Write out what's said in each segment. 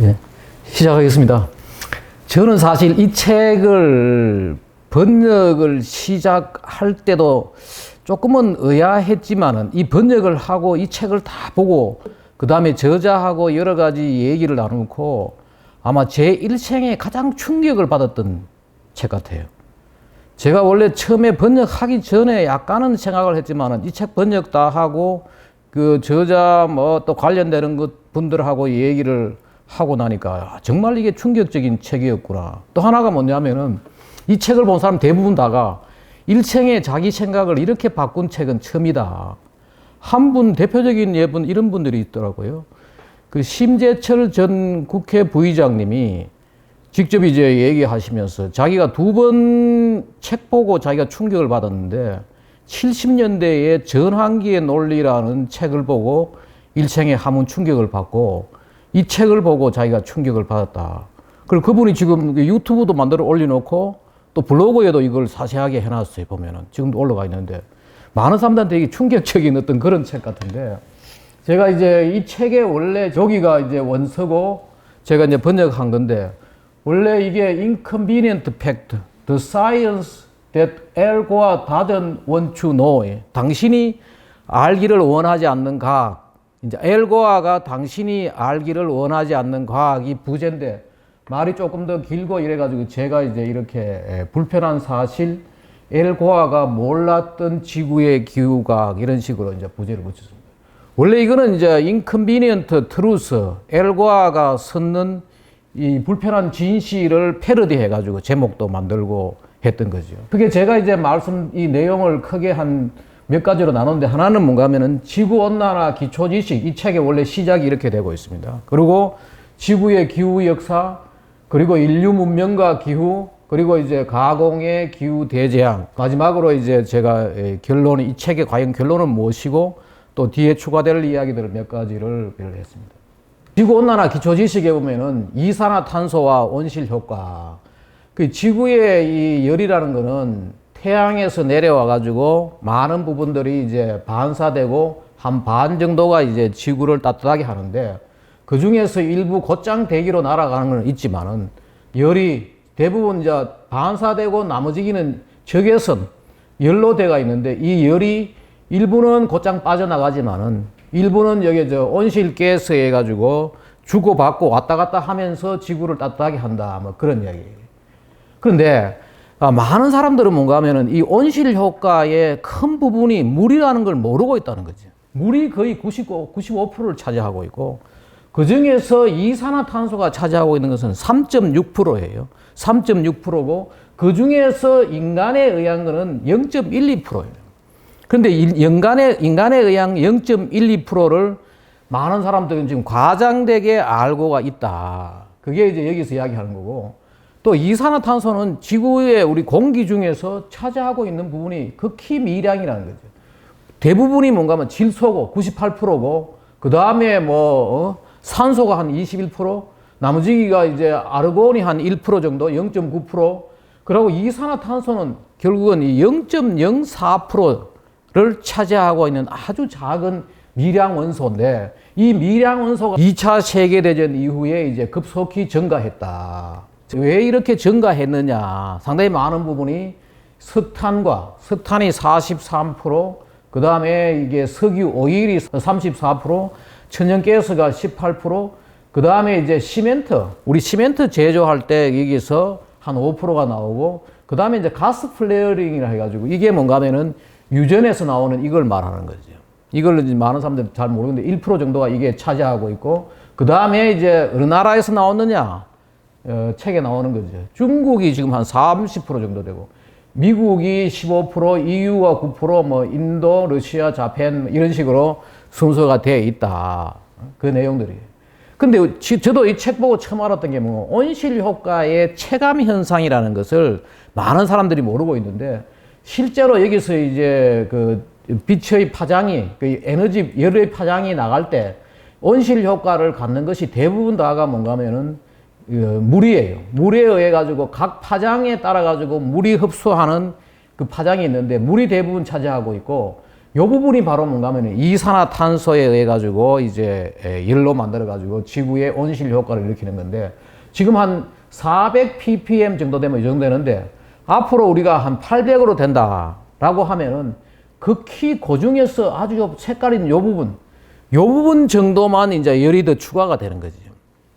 예, 시작하겠습니다. 저는 사실 이 책을 번역을 시작할 때도 조금은 의아했지만은 이 번역을 하고 이 책을 다 보고 그 다음에 저자하고 여러 가지 얘기를 나누고 아마 제 일생에 가장 충격을 받았던 책 같아요. 제가 원래 처음에 번역하기 전에 약간은 생각을 했지만은 이 책 번역 다 하고 그 저자 뭐 또 관련되는 것 분들하고 얘기를 하고 나니까 정말 이게 충격적인 책이었구나. 또 하나가 뭐냐면은 이 책을 본 사람 대부분 다가 일생에 자기 생각을 이렇게 바꾼 책은 처음이다. 한 분 대표적인 예분 이런 분들이 있더라고요. 그 심재철 전 국회 부의장님이 직접 이제 얘기하시면서 자기가 2번 책 보고 자기가 충격을 받았는데 70년대의 전환기의 논리라는 책을 보고 일생에 한번 충격을 받고 이 책을 보고 자기가 충격을 받았다. 그리고 그분이 지금 유튜브도 만들어 올려놓고 또 블로그에도 이걸 자세하게 해놨어요. 보면은 지금도 올라가 있는데 많은 사람들한테 이게 충격적인 어떤 그런 책 같은데 제가 이제 이 책의 원래 저기가 이제 원서고 제가 이제 번역한 건데 원래 이게 Inconvenient Fact, The Science That Al Gore Doesn't Want to Know. 당신이 알기를 원하지 않는 과학. 이제 엘 고어가 당신이 알기를 원하지 않는 과학이 부제인데 말이 조금 더 길고 이래가지고 제가 이제 이렇게 불편한 사실, 엘 고어가 몰랐던 지구의 기후과학 이런 식으로 이제 부제를 붙였습니다. 원래 이거는 이제 Inconvenient Truth, 엘 고어가 썼는 이 불편한 진실을 패러디 해가지고 제목도 만들고 했던 거죠. 그게 제가 이제 이 내용을 크게 한 몇 가지로 나눴는데 하나는 뭔가 하면은 지구온난화 기초지식, 이 책의 원래 시작이 이렇게 되고 있습니다. 그리고 지구의 기후 역사, 그리고 인류 문명과 기후, 그리고 이제 가공의 기후 대재앙. 마지막으로 이제 제가 이 책의 과연 결론은 무엇이고 또 뒤에 추가될 이야기들을 몇 가지를 했습니다. 지구온난화 기초지식에 보면은 이산화탄소와 온실효과. 그 지구의 이 열이라는 거는 태양에서 내려와 가지고 많은 부분들이 이제 반사되고 한 반 정도가 이제 지구를 따뜻하게 하는데 그 중에서 일부 곧장 대기로 날아가는 건 있지만은 열이 대부분 이제 반사되고 나머지는 적외선 연로대가 있는데 이 열이 일부는 곧장 빠져나가지만은 일부는 여기 온실가스 해가지고 주고받고 왔다 갔다 하면서 지구를 따뜻하게 한다. 뭐 그런 이야기예요. 그런데 많은 사람들은 뭔가 하면은 이 온실 효과의 큰 부분이 물이라는 걸 모르고 있다는 거죠. 물이 거의 95%를 차지하고 있고 그 중에서 이산화탄소가 차지하고 있는 것은 3.6%예요. 3.6%고 그 중에서 인간에 의한 것은 0.12%예요. 그런데 인간에 의한 0.12%를 많은 사람들은 지금 과장되게 알고가 있다. 그게 이제 여기서 이야기하는 거고 또 이산화탄소는 지구의 우리 공기 중에서 차지하고 있는 부분이 극히 미량이라는 거죠. 대부분이 뭔가 하면 질소고 98%고 그 다음에 산소가 한 21%, 나머지가 이제 아르곤이 한 1% 정도, 0.9%. 그리고 이산화탄소는 결국은 이 0.04%를 차지하고 있는 아주 작은 미량 원소인데 이 미량 원소가 2차 세계대전 이후에 이제 급속히 증가했다. 왜 이렇게 증가했느냐? 상당히 많은 부분이 석탄이 43%, 그 다음에 이게 석유 오일이 34%, 천연가스가 18%, 그 다음에 이제 우리 시멘트 제조할 때 여기서 한 5%가 나오고, 그 다음에 이제 가스 플레어링이라 해가지고 이게 뭔가 하면은 유전에서 나오는 이걸 말하는 거죠. 이걸 이제 많은 사람들이 잘 모르는데 1% 정도가 이게 차지하고 있고, 그 다음에 이제 어느 나라에서 나오느냐? 책에 나오는 거죠. 중국이 지금 한 30% 정도 되고, 미국이 15%, EU가 9%, 인도, 러시아, 자판 이런 식으로 순서가 되어 있다. 그 내용들이에요. 근데 저도 이 책 보고 처음 알았던 게 온실 효과의 체감 현상이라는 것을 많은 사람들이 모르고 있는데 실제로 여기서 이제 그 빛의 파장이, 그 에너지, 열의 파장이 나갈 때 온실 효과를 갖는 것이 대부분 다가 뭔가 하면은 물이에요. 물에 의해 가지고 각 파장에 따라 가지고 물이 흡수하는 그 파장이 있는데 물이 대부분 차지하고 있고 요 부분이 바로 뭔가 하면 이산화탄소에 의해 가지고 이제 열로 만들어 가지고 지구의 온실 효과를 일으키는 건데, 지금 한 400 ppm 정도 되면 이 정도 되는데, 앞으로 우리가 한 800으로 된다라고 하면은 극히 고중에서 아주 색깔 있는 요 부분 정도만 이제 열이 더 추가가 되는 거죠.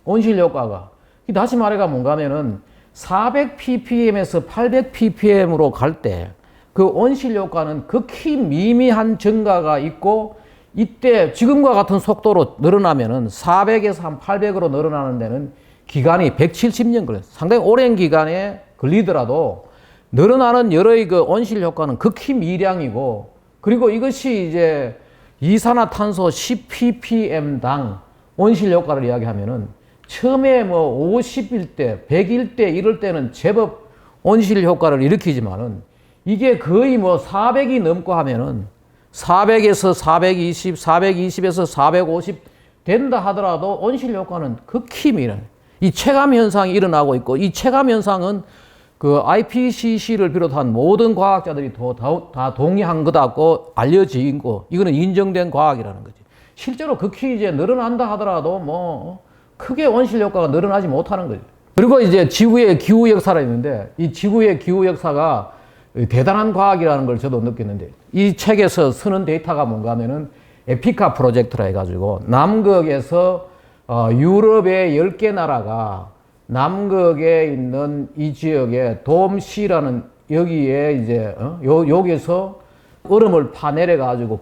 온실 효과가. 다시 말해가 뭔가 하면은 400 ppm에서 800 ppm으로 갈 때 그 온실 효과는 극히 미미한 증가가 있고, 이때 지금과 같은 속도로 늘어나면은 400에서 한 800으로 늘어나는 데는 기간이 170년 걸려요. 상당히 오랜 기간에 걸리더라도 늘어나는 열의 그 온실 효과는 극히 미량이고, 그리고 이것이 이제 이산화탄소 10ppm당 온실 효과를 이야기하면은 처음에 뭐 50일 때, 100일 때 이럴 때는 제법 온실 효과를 일으키지만은 이게 거의 뭐 400이 넘고 하면은 400에서 420, 420에서 450 된다 하더라도 온실 효과는 극히 미뤄요. 이 체감 현상이 일어나고 있고, 이 체감 현상은 그 IPCC를 비롯한 모든 과학자들이 다 동의한 거다고 알려진 거, 이거는 인정된 과학이라는 거지. 실제로 극히 이제 늘어난다 하더라도 뭐 크게 온실 효과가 늘어나지 못하는 거죠. 그리고 이제 지구의 기후 역사가 있는데, 이 지구의 기후 역사가 대단한 과학이라는 걸 저도 느꼈는데, 이 책에서 쓰는 데이터가 뭔가 하면은 에피카 프로젝트라 해가지고 남극에서 유럽의 10개 나라가 남극에 있는 이 지역에 돔시라는 여기에 이제 여기에서 얼음을 파내려 가지고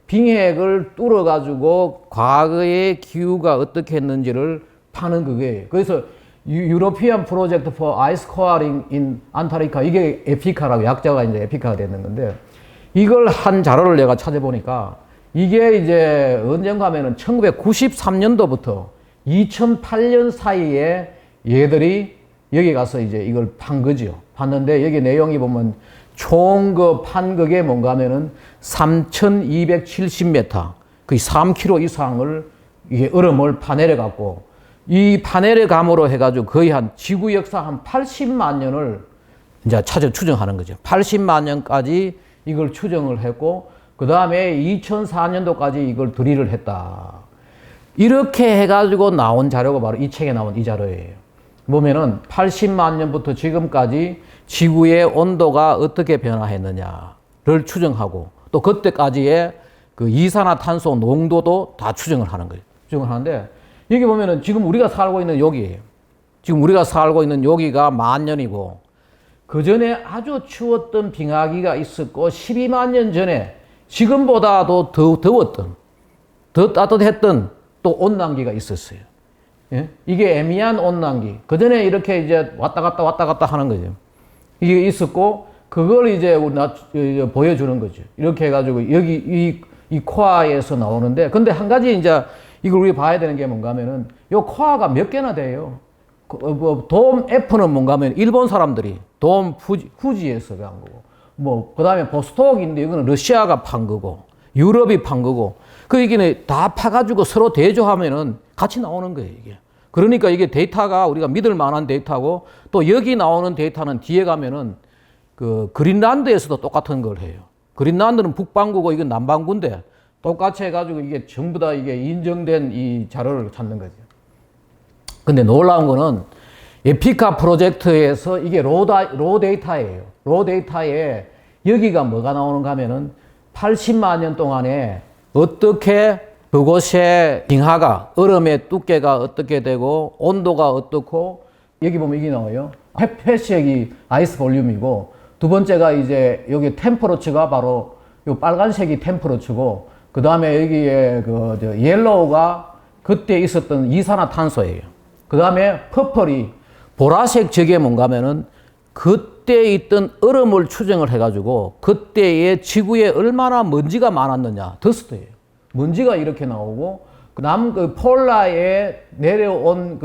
빙핵을 뚫어 가지고 과거의 기후가 어떻게 했는지를 파는 그거예요. 그래서 유로피안 프로젝트 for 아이스 코어링 인 안타르티카, 이게 에피카라고 약자가 이제 에피카가 되는 건데, 이걸 한 자료를 내가 찾아보니까 이게 이제 언젠가 하면은 1993년도부터 2008년 사이에 얘들이 여기 가서 이제 이걸 판 거죠. 봤는데 여기 내용이 보면 총 그 판 그게 뭔가 하면은 3,270m, 거의 3km 이상을 이게 얼음을 파내려 갖고, 이 파내려 감으로 해가지고 거의 한 지구 역사 한 80만 년을 이제 추정하는 거죠. 80만 년까지 이걸 추정을 했고, 그 다음에 2004년도까지 이걸 드릴을 했다. 이렇게 해가지고 나온 자료가 바로 이 책에 나온 이 자료예요. 보면은 80만 년부터 지금까지 지구의 온도가 어떻게 변화했느냐를 추정하고, 또 그때까지의 그 이산화탄소 농도도 다 추정을 하는 거예요. 추정을 하는데, 여기 보면은 지금 우리가 살고 있는 여기예요. 지금 우리가 살고 있는 여기가 10,000년이고, 그 전에 아주 추웠던 빙하기가 있었고, 12만 년 전에 지금보다도 더 더웠던, 더 따뜻했던 또 온난기가 있었어요. 예? 이게 애매한 온난기. 그 전에 이렇게 이제 왔다 갔다 하는 거죠. 이게 있었고, 그걸 이제 보여주는 거죠. 이렇게 해가지고 여기 이 코아에서 나오는데, 근데 한 가지 이제 이걸 우리 봐야 되는 게 뭔가 하면은 요 코아가 몇 개나 돼요. 돔 F는 뭔가 하면 일본 사람들이 돔 후지에서 한 거고, 뭐 그 다음에 보스톡인데 이거는 러시아가 판 거고, 유럽이 판 거고, 그 이게 다 파가지고 서로 대조하면은 같이 나오는 거예요, 이게. 그러니까 이게 데이터가 우리가 믿을 만한 데이터고, 또 여기 나오는 데이터는 뒤에 가면은 그 그린란드에서도 똑같은 걸 해요. 그린란드는 북반구고 이건 남반구인데 똑같이 해가지고 이게 전부 다 이게 인정된 이 자료를 찾는 거죠. 근데 놀라운 거는 에피카 프로젝트에서 이게 로 데이터예요. 로 데이터에 여기가 뭐가 나오는가 하면은 80만 년 동안에 어떻게 그곳의 빙하가, 얼음의 두께가 어떻게 되고 온도가 어떻고, 여기 보면 이게 나와요. 회색이 아이스 볼륨이고, 두 번째가 이제 여기 템퍼러처가 바로 요 빨간색이 템퍼러처고, 그 다음에 여기에 그 옐로우가 그때 있었던 이산화탄소예요. 그 다음에 퍼플이 보라색 저게 뭔가 하면은 그때 있던 얼음을 추정을 해가지고 그때의 지구에 얼마나 먼지가 많았느냐, 더스트예요. 먼지가 이렇게 나오고, 그 폴라에 내려온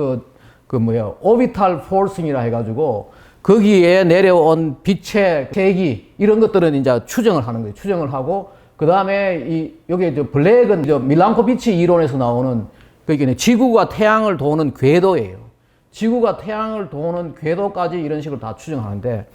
오비탈 포싱이라 해가지고 거기에 내려온 빛의 세기, 이런 것들은 이제 추정을 하는 거예요. 추정을 하고, 그 다음에 여기 블랙은 밀란코비치 이론에서 나오는 그게 지구가 태양을 도는 궤도예요. 지구가 태양을 도는 궤도까지 이런 식으로 다 추정하는데,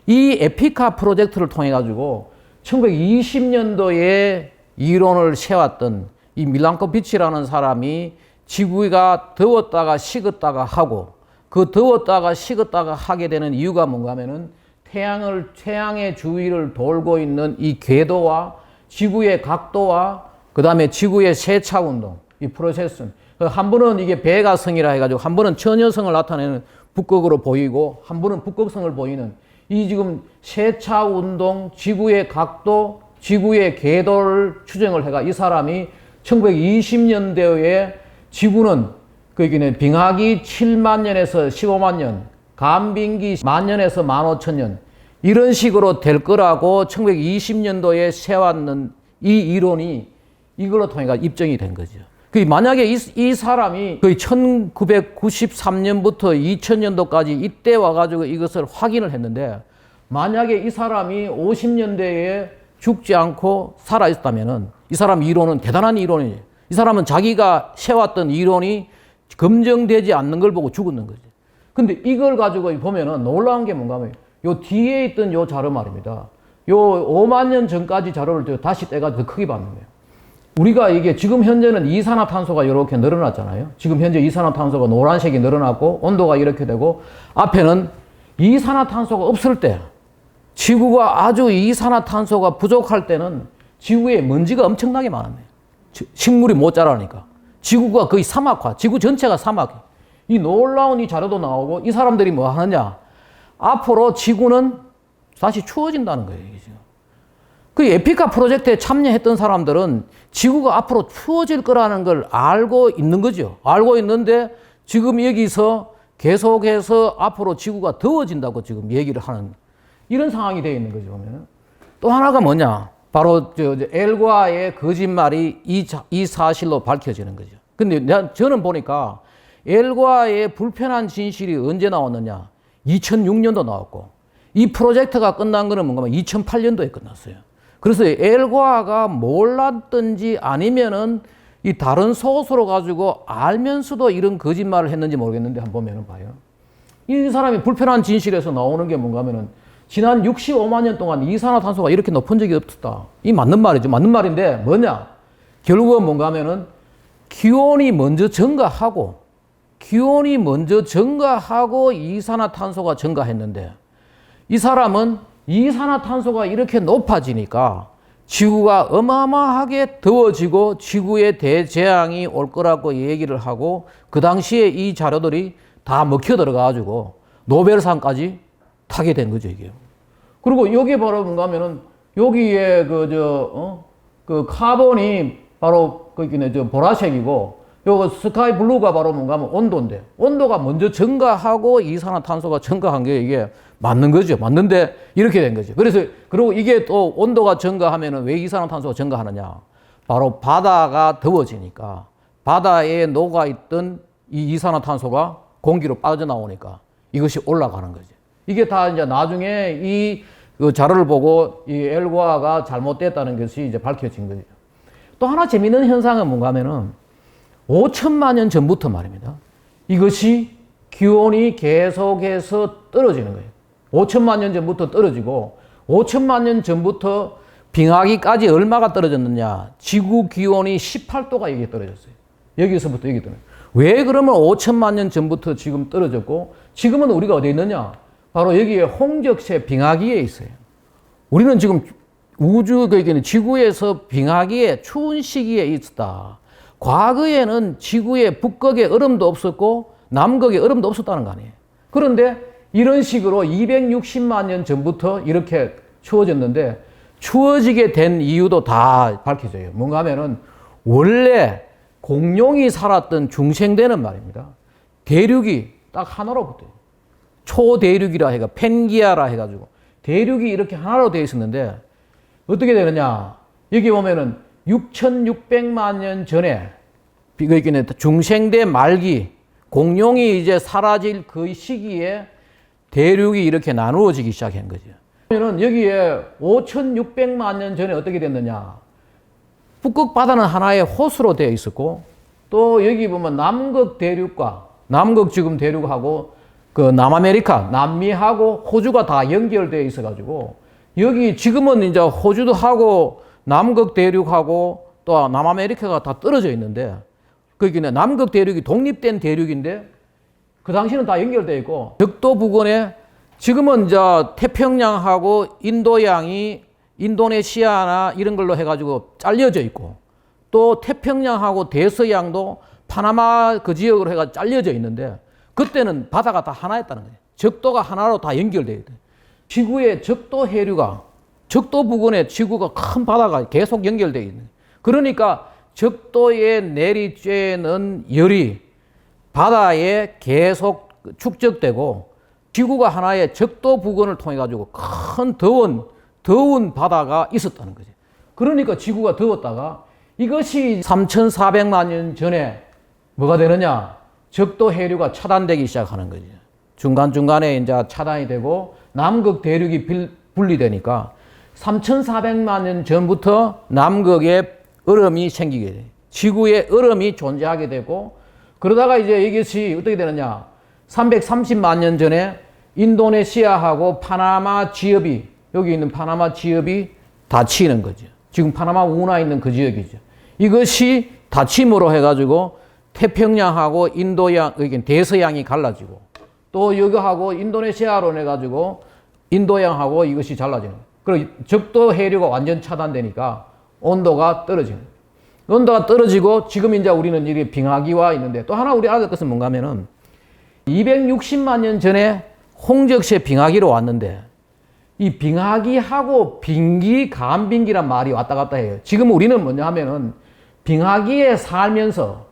이 에피카 프로젝트를 통해 가지고 1920년도에 이론을 세웠던 이 밀랑코비치라는 사람이 지구가 더웠다가 식었다가 하고 그 더웠다가 식었다가 하게 되는 이유가 뭔가 하면은 태양의 주위를 돌고 있는 이 궤도와 지구의 각도와 그 다음에 지구의 세차 운동, 이 프로세스. 한 번은 이게 백아성이라 해가지고 한 번은 처녀성을 나타내는 북극으로 보이고 한 번은 북극성을 보이는 이 지금 세차 운동, 지구의 각도, 지구의 궤도를 추정을 해가 이 사람이 1920년대에 지구는 그기는 빙하기 7만 년에서 15만 년, 간빙기 1만 년에서 15,000년 이런 식으로 될 거라고 1920년도에 세웠는 이 이론이 이걸로 통해서 입증이 된 거죠. 만약에 이 사람이 거의 1993년부터 2000년도까지 이때 와가지고 이것을 확인을 했는데 만약에 이 사람이 50년대에 죽지 않고 살아있다면은 이 사람 이론은 대단한 이론이에요. 이 사람은 자기가 세웠던 이론이 검증되지 않는 걸 보고 죽었는 거죠. 근데 이걸 가지고 보면은 놀라운 게 뭔가 하면 요 뒤에 있던 요 자료 말입니다. 요 5만 년 전까지 자료를 다시 떼가지고 더 크게 봤는 거예요. 우리가 이게 지금 현재는 이산화탄소가 이렇게 늘어났잖아요. 지금 현재 이산화탄소가 노란색이 늘어났고 온도가 이렇게 되고 앞에는 이산화탄소가 없을 때 지구가 아주 이산화탄소가 부족할 때는 지구에 먼지가 엄청나게 많았네요. 식물이 못 자라니까. 지구가 거의 사막화, 지구 전체가 사막이. 이 놀라운 이 자료도 나오고 이 사람들이 뭐 하느냐. 앞으로 지구는 다시 추워진다는 거예요. 이게 지금. 그 에피카 프로젝트에 참여했던 사람들은 지구가 앞으로 추워질 거라는 걸 알고 있는 거죠. 알고 있는데 지금 여기서 계속해서 앞으로 지구가 더워진다고 지금 얘기를 하는 이런 상황이 되어 있는 거죠. 보면은. 또 하나가 뭐냐. 바로 엘과의 거짓말이 이 사실로 밝혀지는 거죠. 근데 저는 보니까 엘과의 불편한 진실이 언제 나왔느냐. 2006년도 나왔고 이 프로젝트가 끝난 거는 뭔가 2008년도에 끝났어요. 그래서 엘과가 몰랐든지 아니면은 이 다른 소스로 가지고 알면서도 이런 거짓말을 했는지 모르겠는데 한번 보면은 봐요. 이 사람이 불편한 진실에서 나오는 게 뭔가 하면은 지난 65만 년 동안 이산화탄소가 이렇게 높은 적이 없었다. 이 맞는 말이죠. 맞는 말인데 뭐냐? 결국은 뭔가 하면은 기온이 먼저 증가하고 이산화탄소가 증가했는데 이 사람은 이산화탄소가 이렇게 높아지니까 지구가 어마어마하게 더워지고 지구에 대재앙이 올 거라고 얘기를 하고 그 당시에 이 자료들이 다 먹혀 들어가가지고 노벨상까지 타게 된 거죠, 이게. 그리고 여기 바로 뭔가 하면은 여기에 그 카본이 바로 보라색이고 요거 스카이 블루가 바로 뭔가 하면 온도인데 온도가 먼저 증가하고 이산화탄소가 증가한 게 이게 맞는 거죠. 맞는데 이렇게 된 거죠. 그리고 이게 또 온도가 증가하면은 왜 이산화탄소가 증가하느냐. 바로 바다가 더워지니까 바다에 녹아있던 이 이산화탄소가 공기로 빠져나오니까 이것이 올라가는 거죠. 이게 다 이제 나중에 그 자료를 보고 이 엘과가 잘못됐다는 것이 이제 밝혀진 거죠. 또 하나 재미있는 현상은 뭔가 하면은 5천만 년 전부터 말입니다. 이것이 기온이 계속해서 떨어지는 거예요. 5천만 년 전부터 떨어지고 5천만 년 전부터 빙하기까지 얼마가 떨어졌느냐. 지구 기온이 18도가 여기에 떨어졌어요. 여기서부터 여기 떨어져요. 왜 그러면 5천만 년 전부터 지금 떨어졌고 지금은 우리가 어디에 있느냐. 바로 여기에 홍적세 빙하기에 있어요. 우리는 지금 지구에서 빙하기에 추운 시기에 있었다. 과거에는 지구에 북극에 얼음도 없었고 남극에 얼음도 없었다는 거 아니에요. 그런데 이런 식으로 260만 년 전부터 이렇게 추워졌는데 추워지게 된 이유도 다 밝혀져요. 뭔가 하면은 원래 공룡이 살았던 중생대는 말입니다. 대륙이 딱 하나로 붙어요. 초대륙이라 해가 펜기아라 해가지고 대륙이 이렇게 하나로 되어 있었는데 어떻게 되느냐. 여기 보면은 6,600만 년 전에 중생대 말기 공룡이 이제 사라질 그 시기에 대륙이 이렇게 나누어지기 시작한 거죠. 그러면은 여기에 5,600만 년 전에 어떻게 됐느냐. 북극 바다는 하나의 호수로 되어 있었고 또 여기 보면 남극 대륙과 남극 지금 대륙하고 그 남아메리카, 남미하고 호주가 다 연결되어 있어가지고 여기 지금은 이제 호주도 하고 남극 대륙하고 또 남아메리카가 다 떨어져 있는데, 거기는 남극 대륙이 독립된 대륙인데 그 당시는 다 연결되어 있고, 적도 부근에 지금은 이제 태평양하고 인도양이 인도네시아나 이런 걸로 해가지고 잘려져 있고, 또 태평양하고 대서양도 파나마 그 지역으로 해가 잘려져 있는데, 그때는 바다가 다 하나였다는 거예요. 적도가 하나로 다 연결되어 있대. 지구의 적도 해류가, 적도 부근에 지구가 큰 바다가 계속 연결되어 있는. 그러니까 적도에 내리쬐는 열이 바다에 계속 축적되고, 지구가 하나의 적도 부근을 통해 가지고 큰 더운 바다가 있었다는 거죠. 그러니까 지구가 더웠다가 이것이 3,400만 년 전에 뭐가 되느냐? 적도 해류가 차단되기 시작하는 거죠. 중간중간에 이제 차단이 되고 남극 대륙이 분리되니까 3,400만 년 전부터 남극에 얼음이 생기게 돼요. 지구에 얼음이 존재하게 되고, 그러다가 이제 이것이 어떻게 되느냐? 330만 년 전에 인도네시아하고 파나마 지역이, 여기 있는 파나마 지역이 닫히는 거죠. 지금 파나마 운하 있는 그 지역이죠. 이것이 닫힘으로 해가지고 태평양하고 인도양, 여기 대서양이 갈라지고, 또 여기하고 인도네시아로 해가지고 인도양하고 이것이 잘라지는 거예요. 그리고 적도 해류가 완전 차단되니까 온도가 떨어지는 거예요. 온도가 떨어지고 지금 이제 우리는 이게 빙하기와 있는데, 또 하나 우리 알아야 될 것은 뭔가 하면은 260만 년 전에 홍적시에 빙하기로 왔는데, 이 빙하기하고 빙기, 간빙기란 말이 왔다 갔다 해요. 지금 우리는 뭐냐 하면은 빙하기에 살면서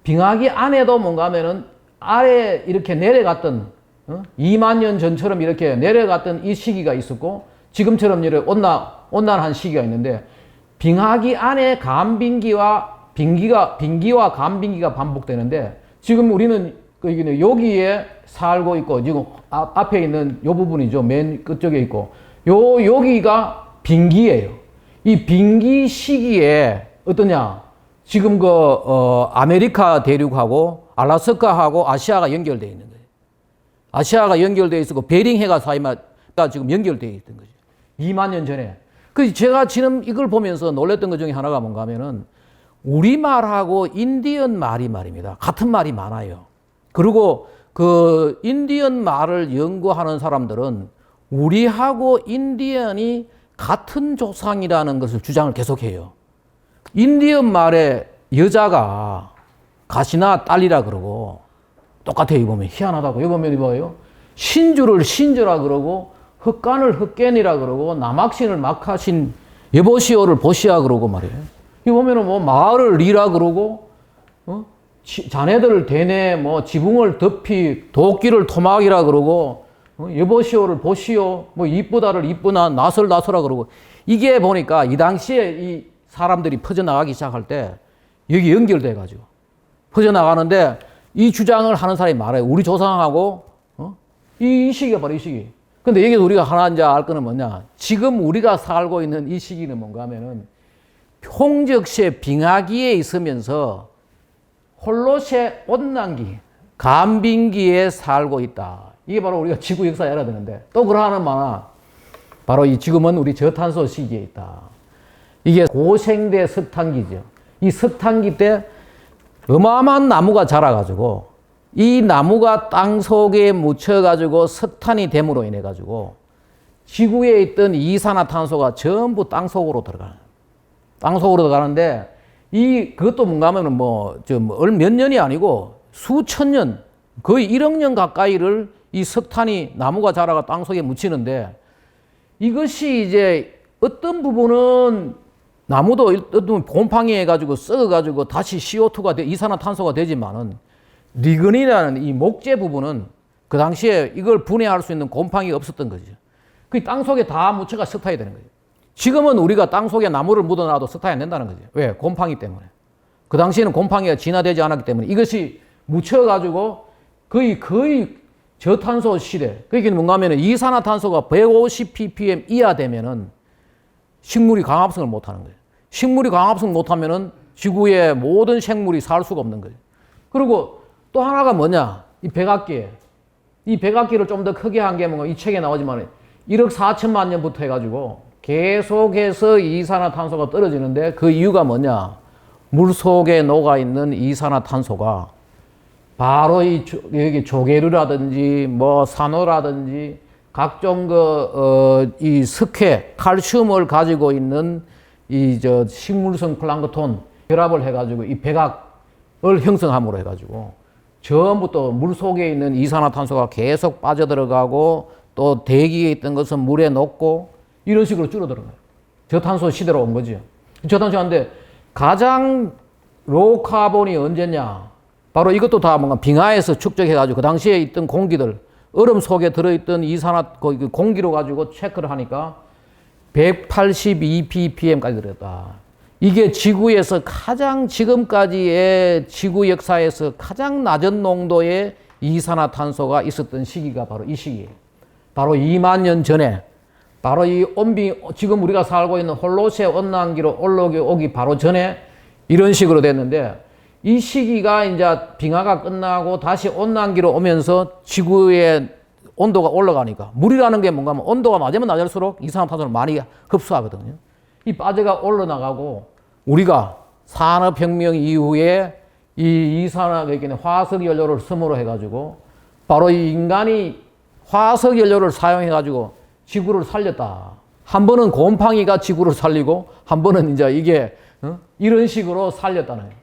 빙하기 안에도 뭔가 하면은 아래 이렇게 내려갔던 2만 년 전처럼 이렇게 내려갔던 이 시기가 있었고, 지금처럼 이렇게 온난한 시기가 있는데, 빙하기 안에 간빙기와 빙기와 간빙기가 반복되는데, 지금 우리는 여기에 살고 있고, 지금 앞에 있는 요 부분이죠. 맨 끝쪽에 있고, 여기가 빙기예요. 이 빙기 시기에 어떠냐? 지금 아메리카 대륙하고 알라스카하고 아시아가 연결되어 있는 거예요. 아시아가 연결되어 있었고, 베링해가 사이가 지금 연결되어 있던 거죠. 2만 년 전에. 그 제가 지금 이걸 보면서 놀랬던 것 중에 하나가 뭔가 하면은, 우리말하고 인디언 말이 말입니다. 같은 말이 많아요. 그리고 그 인디언 말을 연구하는 사람들은 우리하고 인디언이 같은 조상이라는 것을 주장을 계속해요. 인디언 말에 여자가 가시나 딸이라 그러고 똑같아요. 이거 보면 희한하다고. 이거 보면 이거예요. 신주를 신주라 그러고, 흑간을 흑간이라 그러고, 남학신을 막하신 여보시오를 보시야 그러고 말이에요. 이거 보면은 뭐 마을을 리라 그러고, 자네들을 대내 뭐 지붕을 덮이 도끼를 토막이라 그러고, 여보시오를 보시오, 뭐 이쁘다를 이쁘나 나설라 그러고, 이게 보니까 이 당시에 이 사람들이 퍼져나가기 시작할 때 여기 연결돼 가지고 퍼져나가는데, 이 주장을 하는 사람이 많아요. 우리 조상하고 이 시기가 바로 이 시기. 근데 여기서 우리가 하나 이제 알 거는 뭐냐? 지금 우리가 살고 있는 이 시기는 뭔가 하면은 홍적시에 빙하기에 있으면서 홀로세 온난기, 간빙기에 살고 있다. 이게 바로 우리가 지구 역사에 알아야 되는데, 또 그러하는 많아. 바로 이 지금은 우리 저탄소 시기에 있다. 이게 고생대 석탄기죠. 이 석탄기 때 어마어마한 나무가 자라가지고, 이 나무가 땅 속에 묻혀가지고 석탄이 됨으로 인해가지고 지구에 있던 이산화탄소가 전부 땅 속으로 들어가요. 땅 속으로 들어가는데, 그것도 뭔가 하면은 몇 년이 아니고 수천 년, 거의 1억 년 가까이를 이 석탄이 나무가 자라가 땅 속에 묻히는데, 이것이 이제 어떤 부분은 나무도 어떤 곰팡이 해가지고 썩어가지고 다시 CO2가 이산화탄소가 되지만은, 리그닌이라는 이 목재 부분은 그 당시에 이걸 분해할 수 있는 곰팡이가 없었던 거죠. 그 땅 속에 다 묻혀가 석탄이 되는 거죠. 지금은 우리가 땅 속에 나무를 묻어놔도 석탄이 안 된다는 거죠. 왜? 곰팡이 때문에. 그 당시에는 곰팡이가 진화되지 않았기 때문에 이것이 묻혀가지고 거의 저탄소 시대. 그게 뭔가 하면은 이산화탄소가 150 ppm 이하 되면은 식물이 강합성을 못 하는 거예요. 식물이 강합성을 못 하면은 지구의 모든 생물이 살 수가 없는 거예요. 그리고 또 하나가 뭐냐? 이 백악기. 이 백악기를 좀 더 크게 한 게 뭔가 이 책에 나오지만, 1억 4천만 년부터 해가지고 계속해서 이산화탄소가 떨어지는데 그 이유가 뭐냐? 물 속에 녹아있는 이산화탄소가 바로 여기 조개류라든지 뭐 산호라든지 각종 이 석회, 칼슘을 가지고 있는 식물성 플랑크톤 결합을 해가지고 이 백악을 형성함으로 해가지고 전부 또 물 속에 있는 이산화탄소가 계속 빠져들어가고 또 대기에 있던 것은 물에 녹고 이런 식으로 줄어드는 거예요. 저탄소 시대로 온 거죠. 저탄소인데 가장 로우 카본이 언제냐? 바로 이것도 다 뭔가 빙하에서 축적해가지고 그 당시에 있던 공기들, 얼음 속에 들어있던 공기로 가지고 체크를 하니까 182 ppm까지 들었다. 이게 지구에서 지금까지의 지구 역사에서 가장 낮은 농도의 이산화탄소가 있었던 시기가 바로 이 시기예요. 바로 2만 년 전에, 바로 지금 우리가 살고 있는 홀로세 온난기로 올라오기 바로 전에 이런 식으로 됐는데, 이 시기가 이제 빙하가 끝나고 다시 온난기로 오면서 지구의 온도가 올라가니까, 물이라는 게 뭔가 하면 온도가 낮으면 낮을수록 이산화탄소를 많이 흡수하거든요. 이 빠져가 올라나가고, 우리가 산업혁명 이후에 이 화석 연료를 섬으로 해가지고, 바로 이 인간이 화석 연료를 사용해가지고 지구를 살렸다. 한 번은 곰팡이가 지구를 살리고, 한 번은 이제 이게, 이런 식으로 살렸다는 거예요.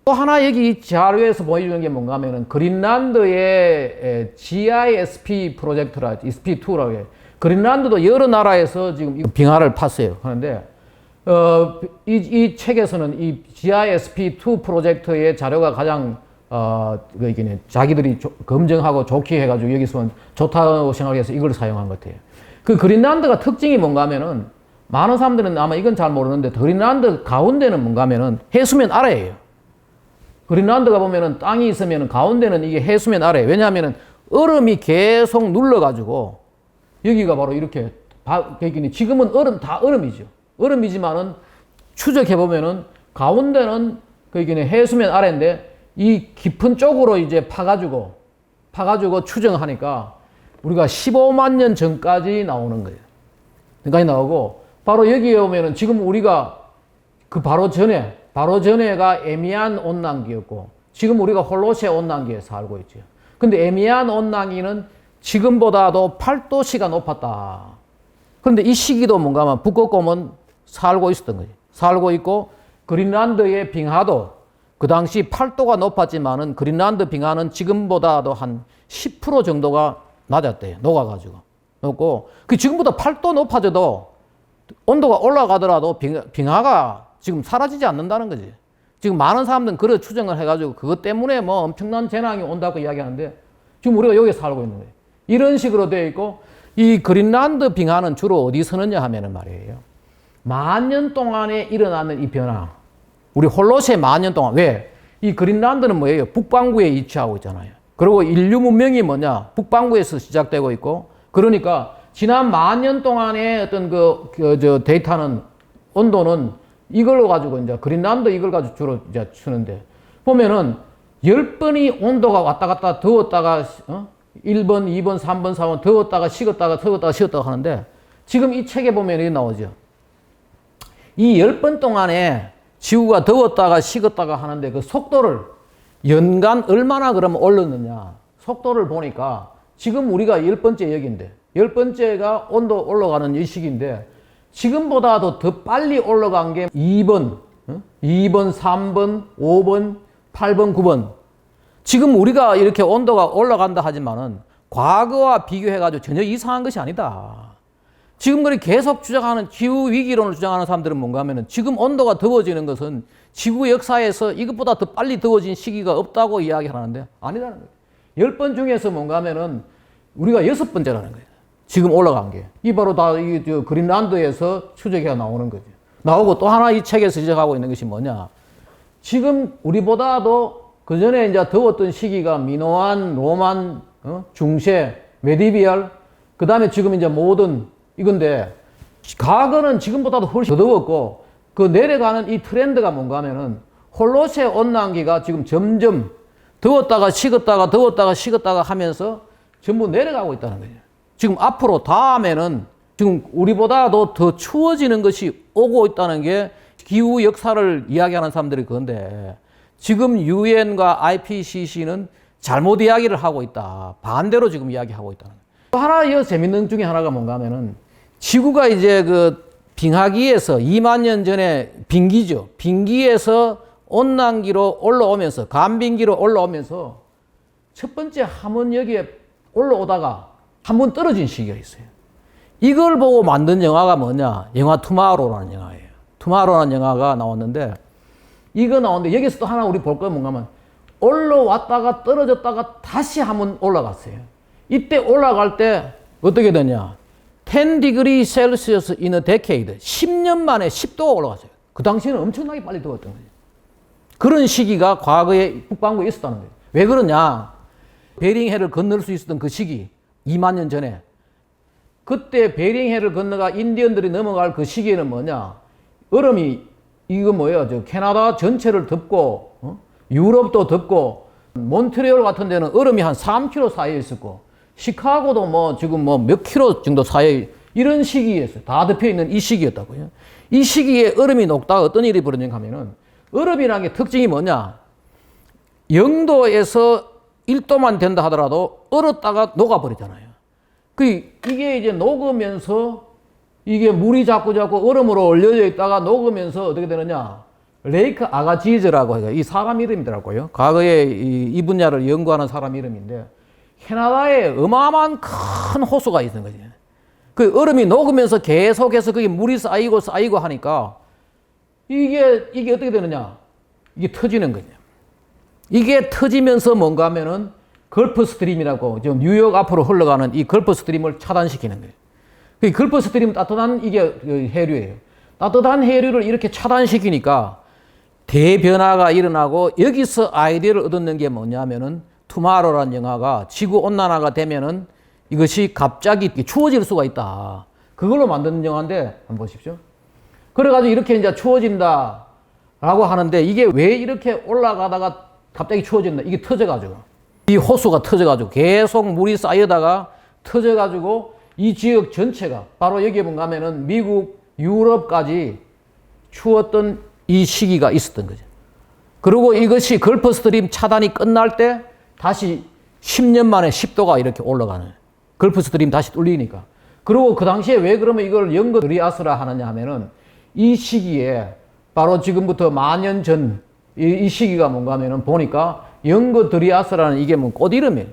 또 하나 여기 자료에서 보여주는 게 뭔가 하면은 그린란드의 GISP 프로젝트라, SP2라고 해요. 그린란드도 여러 나라에서 지금 빙하를 팠어요. 하는데, 이 책에서는 이 GISP2 프로젝트의 자료가 가장, 자기들이 검증하고 좋게 해가지고 여기서 좋다고 생각해서 이걸 사용한 것 같아요. 그 그린란드가 특징이 뭔가 하면은 많은 사람들은 아마 이건 잘 모르는데 그린란드 가운데는 뭔가 하면은 해수면 아래예요. 그린란드가 보면은 땅이 있으면은 가운데는 이게 해수면 아래. 왜냐하면은 얼음이 계속 눌러가지고 여기가 바로 이렇게 지금은 다 얼음이죠. 얼음이지만은 추적해보면은 가운데는 해수면 아래인데 이 깊은 쪽으로 이제 파가지고 추정하니까 우리가 15만 년 전까지 나오는 거예요. 전까지 나오고 바로 여기에 오면은 지금 우리가 그 바로 전에가 에미안 온난기였고 지금 우리가 홀로세 온난기에 살고 있죠. 근데 에미안 온난기는 지금보다도 8도씨가 높았다. 그런데 이 시기도 뭔가 하면 북극곰은 살고 있었던 거예요. 살고 있고 그린란드의 빙하도 그 당시 8도가 높았지만은 그린란드 빙하는 지금보다도 한 10% 정도가 낮았대요. 녹아가지고. 높고 지금보다 8도 높아져도 온도가 올라가더라도 빙하가 지금 사라지지 않는다는 거지. 지금 많은 사람들은 그런 추정을 해가지고 그것 때문에 뭐 엄청난 재난이 온다고 이야기하는데 지금 우리가 여기 살고 있는 거예요. 이런 식으로 되어 있고 이 그린란드 빙하는 주로 어디 서느냐 하면은 말이에요. 만년 동안에 일어나는 이 변화. 우리 홀로세 만년 동안. 왜? 이 그린란드는 뭐예요? 북반구에 위치하고 있잖아요. 그리고 인류 문명이 뭐냐? 북반구에서 시작되고 있고 그러니까 지난 만년 동안의 어떤 데이터는 온도는 이걸로 가지고 이제 그린란드 이걸 가지고 주로 이제 쓰는데 보면은 10번이 온도가 왔다 갔다 더웠다가 1번, 2번, 3번, 4번 더웠다가 식었다가 하는데 지금 이 책에 보면 이렇게 나오죠. 이 10번 동안에 지구가 더웠다가 식었다가 하는데 그 속도를 연간 얼마나 그러면 올랐느냐. 속도를 보니까 지금 우리가 10번째 여기인데 10번째가 온도 올라가는 이 시기인데 지금보다도 더 빨리 올라간 게 2번, 3번, 5번, 8번, 9번. 지금 우리가 이렇게 온도가 올라간다 하지만은 과거와 비교해가지고 전혀 이상한 것이 아니다. 지금 그렇게 계속 주장하는 기후위기론을 주장하는 사람들은 뭔가 하면은 지금 온도가 더워지는 것은 지구 역사에서 이것보다 더 빨리 더워진 시기가 없다고 이야기하는데 아니라는 거예요. 10번 중에서 뭔가 하면은 우리가 6번째라는 거예요. 지금 올라간 게. 이 바로 다 그린란드에서 추적해 나오는 거죠. 나오고 또 하나 이 책에서 지적하고 있는 것이 뭐냐. 지금 우리보다도 그 전에 이제 더웠던 시기가 미노안, 로만, 중세, 메디비얼, 그 다음에 지금 이제 모던 이건데 과거는 지금보다도 훨씬 더 더웠고 그 내려가는 이 트렌드가 뭔가 하면은 홀로세 온난기가 지금 점점 더웠다가 식었다가 하면서 전부 내려가고 있다는 거예요. 지금 앞으로 다음에는 지금 우리보다도 더 추워지는 것이 오고 있다는 게 기후 역사를 이야기하는 사람들이 그건데 지금 유엔과 IPCC는 잘못 이야기를 하고 있다. 반대로 지금 이야기하고 있다는 거예요. 또 하나 재밌는 중에 하나가 뭔가 하면은 지구가 이제 그 빙하기에서 2만 년 전에 빙기죠. 빙기에서 온난기로 올라오면서 간빙기로 올라오면서 첫 번째 한번 여기에 올라오다가 한번 떨어진 시기가 있어요. 이걸 보고 만든 영화가 뭐냐? 영화 투마로우라는 영화예요. 투마로우라는 영화가 나왔는데 이거 나오는데 여기서 또 하나 우리 볼 거 뭔가 하면 올라왔다가 떨어졌다가 다시 한번 올라갔어요. 이때 올라갈 때 어떻게 되냐? 10 degree Celsius in a decade. 10년 만에 10도가 올라갔어요. 그 당시에는 엄청나게 빨리 더웠던 거예요. 그런 시기가 과거에 북반구에 있었다는 거예요. 왜 그러냐? 베링해를 건널 수 있었던 그 시기, 2만 년 전에. 그때 베링해를 건너가 인디언들이 넘어갈 그 시기에는 뭐냐? 얼음이, 이거 뭐예요? 저 캐나다 전체를 덮고, 유럽도 덮고, 몬트리올 같은 데는 얼음이 한 3km 사이에 있었고, 시카고도 뭐 지금 뭐 몇 킬로 정도 사이에 이런 시기였어요. 다 덮여 있는 이 시기였다고요. 이 시기에 얼음이 녹다가 어떤 일이 벌어지는가 하면은 얼음이라는 게 특징이 뭐냐? 0도에서 1도만 된다 하더라도 얼었다가 녹아버리잖아요. 이게 이제 녹으면서 이게 물이 자꾸 얼음으로 얼려져 있다가 녹으면서 어떻게 되느냐? 레이크 아가지즈라고 해요. 이 사람 이름이더라고요. 과거에 이 분야를 연구하는 사람 이름인데 캐나다에 어마어마한 큰 호수가 있는 거죠. 그 얼음이 녹으면서 계속해서 그게 물이 쌓이고 하니까 이게 어떻게 되느냐? 이게 터지는 거죠. 이게 터지면서 뭔가 하면은 걸프 스트림이라고 지금 뉴욕 앞으로 흘러가는 이 걸프 스트림을 차단시키는 거예요. 그 걸프 스트림 따뜻한 이게 해류예요. 따뜻한 해류를 이렇게 차단시키니까 대변화가 일어나고 여기서 아이디어를 얻는 게 뭐냐면은 투마로라는 영화가 지구 온난화가 되면은 이것이 갑자기 추워질 수가 있다. 그걸로 만든 영화인데 한번 보십시오. 그래가지고 이렇게 이제 추워진다라고 하는데 이게 왜 이렇게 올라가다가 갑자기 추워진다? 이게 터져가지고 이 호수가 터져가지고 계속 물이 쌓여다가 터져가지고 이 지역 전체가 바로 여기에 가면은 미국, 유럽까지 추웠던 이 시기가 있었던 거죠. 그리고 이것이 걸프 스트림 차단이 끝날 때 다시 10년 만에 10도가 이렇게 올라가는 걸프 스트림 다시 뚫리니까. 그리고 그 당시에 왜 그러면 이걸 영거 드리아스라 하느냐 하면은 이 시기에 바로 지금부터 만년 전 이 시기가 뭔가 하면은 보니까 영거 드리아스라는 이게 뭐 꽃 이름이에요.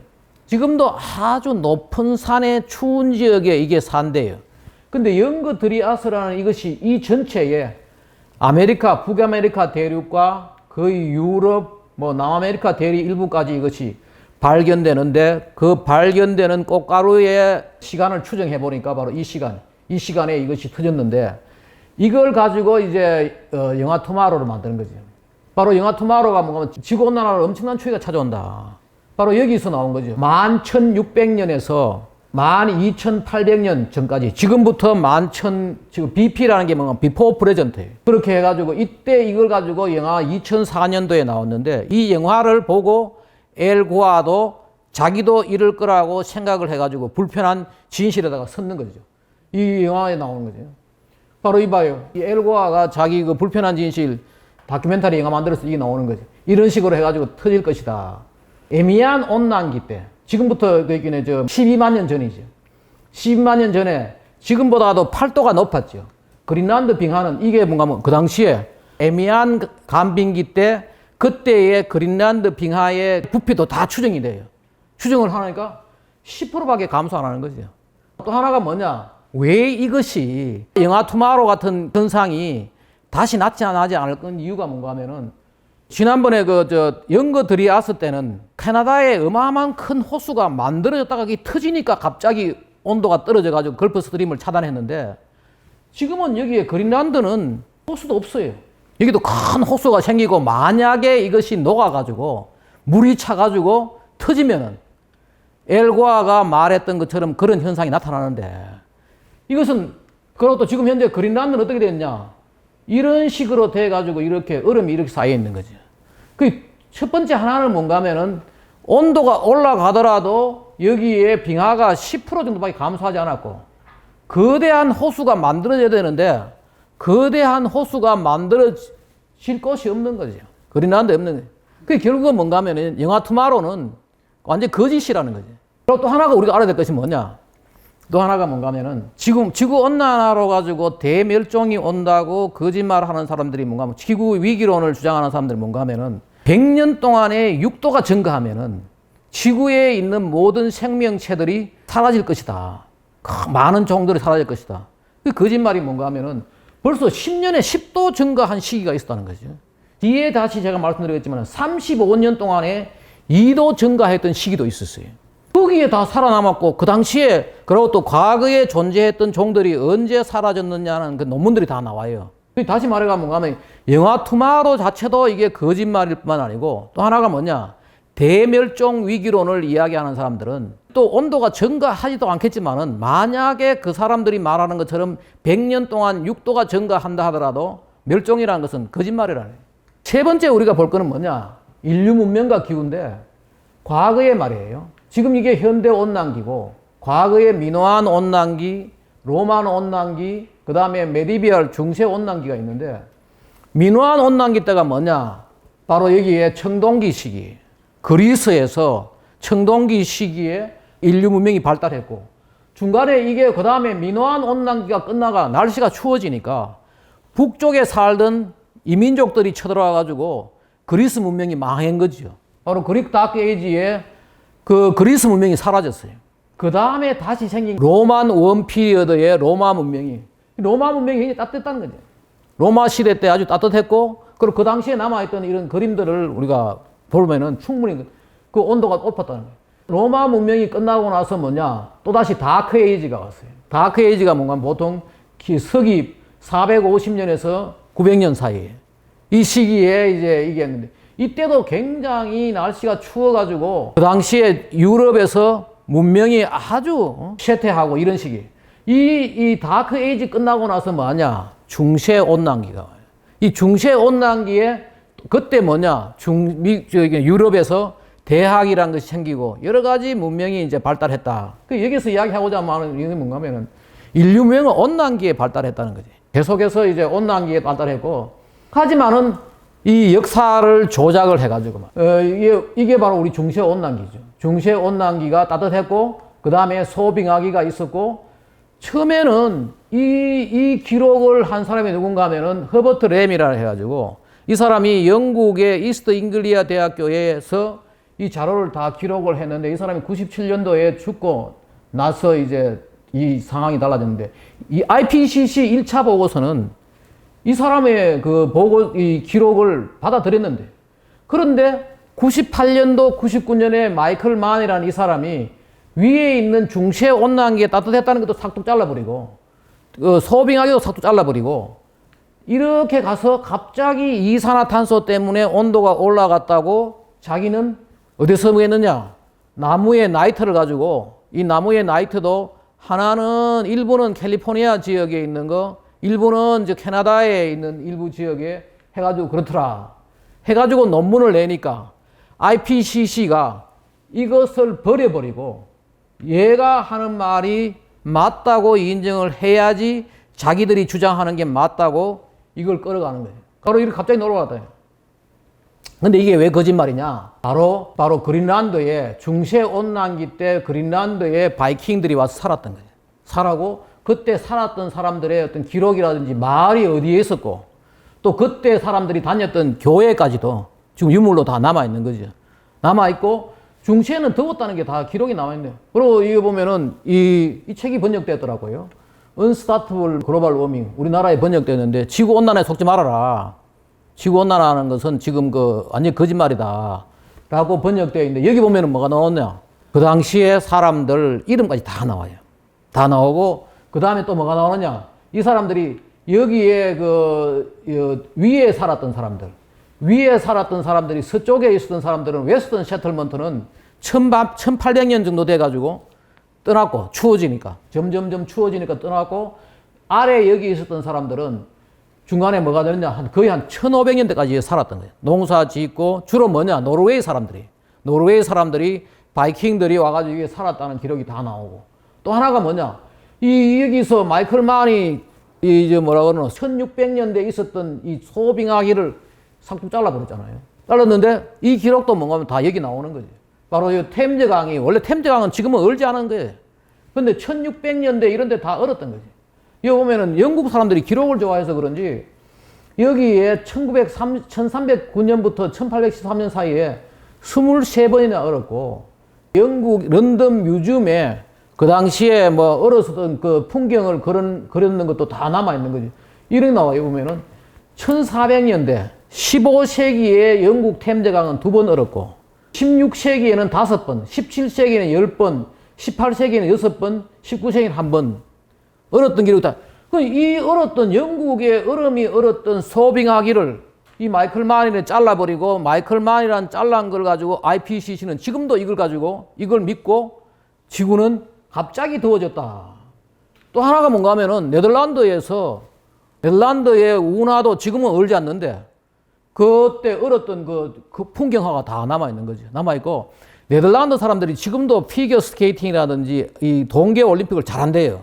지금도 아주 높은 산의 추운 지역에 이게 산대요. 근데 영거 드리아스라는 이것이 이 전체에 아메리카, 북아메리카 대륙과 거의 유럽, 뭐 남아메리카 대륙 일부까지 이것이 발견되는데 그 발견되는 꽃가루의 시간을 추정해 보니까 바로 이 시간에 이것이 터졌는데 이걸 가지고 이제 영화 투마로를 만드는 거죠. 바로 영화 투마로가 뭔가 지구온난화로 엄청난 추위가 찾아온다. 바로 여기서 나온 거죠. 11,600년에서 12,800년 전까지 지금부터 지금 BP라는 게 뭔가 비포 프레젠트예요. 그렇게 해가지고 이때 이걸 가지고 영화 2004년도에 나왔는데 이 영화를 보고 엘 고아도 자기도 이럴 거라고 생각을 해가지고 불편한 진실에다가 섰는 거죠. 이 영화에 나오는 거죠. 바로 이봐요. 이 엘 고아가 자기 그 불편한 진실 다큐멘터리 영화 만들어서 이게 나오는 거죠. 이런 식으로 해가지고 터질 것이다. 에미안 온난기 때 지금부터 그기는 12만 년 전이죠. 12만 년 전에 지금보다도 8도가 높았죠. 그린란드 빙하는 이게 뭔가 하면 그 당시에 에미안 간빙기 때 그때의 그린란드 빙하의 부피도 다 추정이 돼요. 추정을 하니까 10%밖에 감소 안 하는 거죠. 또 하나가 뭐냐? 왜 이것이 영화 투마로 같은 현상이 다시 나타나지 않을 건 이유가 뭔가 하면은 지난번에 영거 드리아스 때는 캐나다에 어마어마한 큰 호수가 만들어졌다가 터지니까 갑자기 온도가 떨어져가지고 걸프 스트림을 차단했는데 지금은 여기에 그린란드는 호수도 없어요. 여기도 큰 호수가 생기고 만약에 이것이 녹아가지고 물이 차가지고 터지면은 엘고아가 말했던 것처럼 그런 현상이 나타나는데 이것은 그리고 또 지금 현재 그린란드는 어떻게 됐냐? 이런 식으로 돼가지고 이렇게 얼음이 이렇게 쌓여 있는 거죠. 그 첫 번째 하나는 뭔가 하면은 온도가 올라가더라도 여기에 빙하가 10% 정도밖에 감소하지 않았고 거대한 호수가 만들어져야 되는데 거대한 호수가 만들어질 것이 없는 거죠. 그린란드에 없는 거죠. 그게 결국은 뭔가 하면은 영화 투마로는 완전 거짓이라는 거죠. 그리고 또 하나가 우리가 알아야 될 것이 뭐냐? 또 하나가 뭔가 하면은 지금 지구 온난화로 가지고 대멸종이 온다고 거짓말하는 사람들이 뭔가 하면 지구 위기론을 주장하는 사람들이 뭔가 하면은 100년 동안에 6도가 증가하면은 지구에 있는 모든 생명체들이 사라질 것이다. 많은 종들이 사라질 것이다. 그 거짓말이 뭔가 하면은 벌써 10년에 10도 증가한 시기가 있었다는 거죠. 뒤에 다시 제가 말씀드리겠지만 35년 동안에 2도 증가했던 시기도 있었어요. 거기에 다 살아남았고 그 당시에 그리고 또 과거에 존재했던 종들이 언제 사라졌느냐는 그 논문들이 다 나와요. 다시 말해가 뭔가 하면 영화 투마로 자체도 이게 거짓말일 뿐만 아니고 또 하나가 뭐냐? 대멸종 위기론을 이야기하는 사람들은 또 온도가 증가하지도 않겠지만은 만약에 그 사람들이 말하는 것처럼 100년 동안 6도가 증가한다 하더라도 멸종이라는 것은 거짓말이라는 거예요. 세 번째 우리가 볼 거는 뭐냐? 인류 문명과 기후인데 과거의 말이에요. 지금 이게 현대 온난기고 과거의 미노안 온난기, 로만 온난기, 그 다음에 메디비얼 중세 온난기가 있는데 미노안 온난기 때가 뭐냐? 바로 여기에 청동기 시기. 그리스에서 청동기 시기에 인류 문명이 발달했고 중간에 이게 그 다음에 미노안 온난기가 끝나가 날씨가 추워지니까 북쪽에 살던 이민족들이 쳐들어와 가지고 그리스 문명이 망한 거죠. 바로 그릭 다크 에이지에 그 그리스 문명이 사라졌어요. 그 다음에 다시 생긴 로만 원 피리어드의 로마 문명이 굉장히 따뜻했다는 거죠. 로마 시대 때 아주 따뜻했고 그리고 그 당시에 남아있던 이런 그림들을 우리가 보면은 충분히 그 온도가 높았다는 거예요. 로마 문명이 끝나고 나서 뭐냐? 또다시 다크 에이지가 왔어요. 다크 에이지가 뭔가 보통 서기 450년에서 900년 사이에 이 시기에 이제 이게 했는데 이때도 굉장히 날씨가 추워가지고 그 당시에 유럽에서 문명이 아주 쇠퇴하고 이런 시기. 이 다크 에이지 끝나고 나서 뭐냐? 중세 온난기가 와요. 이 중세 온난기에 그때 뭐냐? 유럽에서 대학이라는 것이 생기고 여러 가지 문명이 이제 발달했다. 여기서 이야기하고자 하는 이게 뭔가 하면은 인류 문명은 온난기에 발달했다는 거지. 계속해서 이제 온난기에 발달했고 하지만은 이 역사를 조작을 해가지고 이게 바로 우리 중세 온난기죠. 중세 온난기가 따뜻했고 그 다음에 소빙하기가 있었고 처음에는 이 기록을 한 사람이 누군가 하면은 허버트 램이라 해가지고 이 사람이 영국의 이스트 잉글리아 대학교에서 이 자료를 다 기록을 했는데 이 사람이 97년도에 죽고 나서 이제 이 상황이 달라졌는데 이 IPCC 1차 보고서는 이 사람의 그 이 기록을 받아들였는데 그런데 98년도 99년에 마이클 만이라는 이 사람이 위에 있는 중세 온난기에 따뜻했다는 것도 싹둑 잘라버리고 소빙하기도 싹둑 잘라버리고 이렇게 가서 갑자기 이산화탄소 때문에 온도가 올라갔다고 자기는 어디서 뭐했느냐? 나무의 나이트를 가지고 이 나무의 나이트도 하나는 일부는 캘리포니아 지역에 있는 거 일부는 이제 캐나다에 있는 일부 지역에 해가지고 그렇더라. 해가지고 논문을 내니까 IPCC가 이것을 버려버리고 얘가 하는 말이 맞다고 인정을 해야지 자기들이 주장하는 게 맞다고 이걸 끌어가는 거예요. 바로 이렇게 갑자기 놀아왔다. 근데 이게 왜 거짓말이냐? 바로 그린란드에 중세 온난기 때 그린란드에 바이킹들이 와서 살았던 거예요. 살았고 그때 살았던 사람들의 어떤 기록이라든지 말이 어디에 있었고 또 그때 사람들이 다녔던 교회까지도 지금 유물로 다 남아있는 거죠. 남아있고 중세는 더웠다는 게 다 기록이 남아있네요. 그리고 이거 보면은 이 책이 번역됐더라고요. Unstoppable Global Warming 우리나라에 번역됐는데 지구온난화에 속지 말아라. 지구온난화라는 것은 지금 완전 거짓말이다 라고 번역되어 있는데 여기 보면은 뭐가 나오냐? 그 당시에 사람들 이름까지 다 나와요. 다 나오고 그 다음에 또 뭐가 나오느냐? 이 사람들이 여기에 위에 살았던 사람들이 서쪽에 있었던 사람들은 웨스턴 세틀먼트는 1800년 정도 돼가지고 떠났고 추워지니까 점점점 추워지니까 떠났고 아래 여기 있었던 사람들은 중간에 뭐가 되느냐? 거의 한 1500년대까지 살았던 거예요. 농사 짓고 주로 뭐냐? 노르웨이 사람들이 바이킹들이 와가지고 여기 살았다는 기록이 다 나오고, 또 하나가 뭐냐, 여기서 마이클 만이 이제 뭐라 그러나 1600년대에 있었던 이 소빙하기를 싹둑 잘라버렸잖아요. 잘랐는데 이 기록도 뭔가 하면 다 여기 나오는 거지. 바로 이 템즈강이, 원래 템즈강은 지금은 얼지 않은 거예요. 근데 1600년대 이런 데 다 얼었던 거지. 여기 보면은 영국 사람들이 기록을 좋아해서 그런지 여기에 1309년부터 1813년 사이에 23번이나 얼었고, 영국 런던 뮤지엄에 그 당시에 뭐 얼었던 그 풍경을 그렸는 것도 다 남아있는 거지. 이렇게 나와요. 보면은 1400년대 15세기에 영국 템즈강은 2번 얼었고, 16세기에는 5번, 17세기에는 10번, 18세기에는 6번, 19세기에는 1번 얼었던 기록이 다. 이 얼었던 영국의 얼음이 얼었던 소빙하기를 이 마이클 만이를 잘라버리고, 마이클 만이란 잘란 걸 가지고 IPCC는 지금도 이걸 가지고 이걸 믿고 지구는 갑자기 더워졌다. 또 하나가 뭔가 하면은 네덜란드의 운하도 지금은 얼지 않는데 그때 얼었던 그 풍경화가 다 남아있는 거죠. 남아있고, 네덜란드 사람들이 지금도 피겨 스케이팅이라든지 이 동계 올림픽을 잘한대요.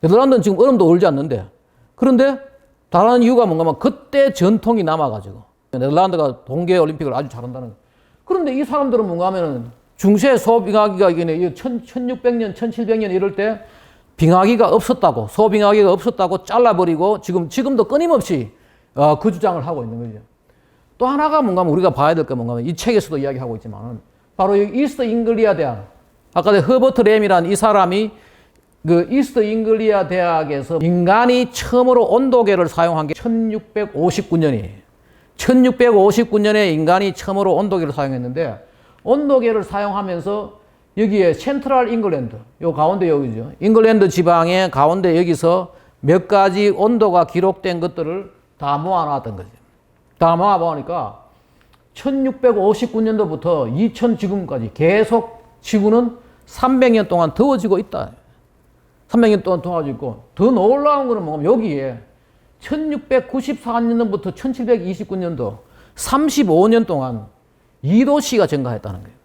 네덜란드는 지금 얼음도 얼지 않는데, 그런데 다른 이유가 뭔가 하면 그때 전통이 남아가지고 네덜란드가 동계 올림픽을 아주 잘한다는 거예요. 그런데 이 사람들은 뭔가 하면은 중세 소빙하기가 이게 1600년, 1700년 이럴 때 빙하기가 없었다고, 소빙하기가 없었다고 잘라버리고 지금도 끊임없이 그 주장을 하고 있는 거죠. 또 하나가 뭔가 하면 우리가 봐야 될 게 뭔가 하면 이 책에서도 이야기하고 있지만은 바로 이 이스트 잉글리아 대학, 아까 허버트 램이란 이 사람이 그 이스트 잉글리아 대학에서 인간이 처음으로 온도계를 사용한 게 1659년이에요. 1659년에 인간이 처음으로 온도계를 사용했는데, 온도계를 사용하면서 여기에 센트럴 잉글랜드, 요 가운데 여기죠. 잉글랜드 지방의 가운데 여기서 몇 가지 온도가 기록된 것들을 다 모아놨던 거죠. 다 모아보니까 1659년도부터 2000 지금까지 계속 지구는 300년 동안 더워지고 있다. 300년 동안 더워지고 있고, 더 놀라운 거는 뭐냐면 여기에 1694년도부터 1729년도 35년 동안 2도씨가 증가했다는 거예요.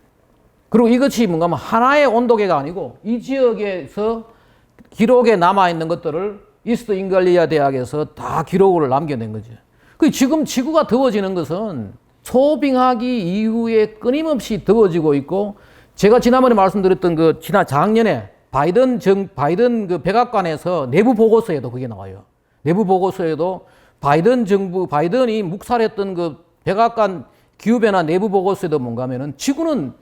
그리고 이것이 뭔가 하면 하나의 온도계가 아니고 이 지역에서 기록에 남아있는 것들을 이스트 잉글리아 대학에서 다 기록을 남겨낸 거죠. 지금 지구가 더워지는 것은 소빙하기 이후에 끊임없이 더워지고 있고, 제가 지난번에 말씀드렸던 작년에 바이든 그 백악관에서 내부 보고서에도 그게 나와요. 내부 보고서에도 바이든이 묵살했던 그 백악관 기후변화 내부 보고서에도 뭔가 하면은 지구는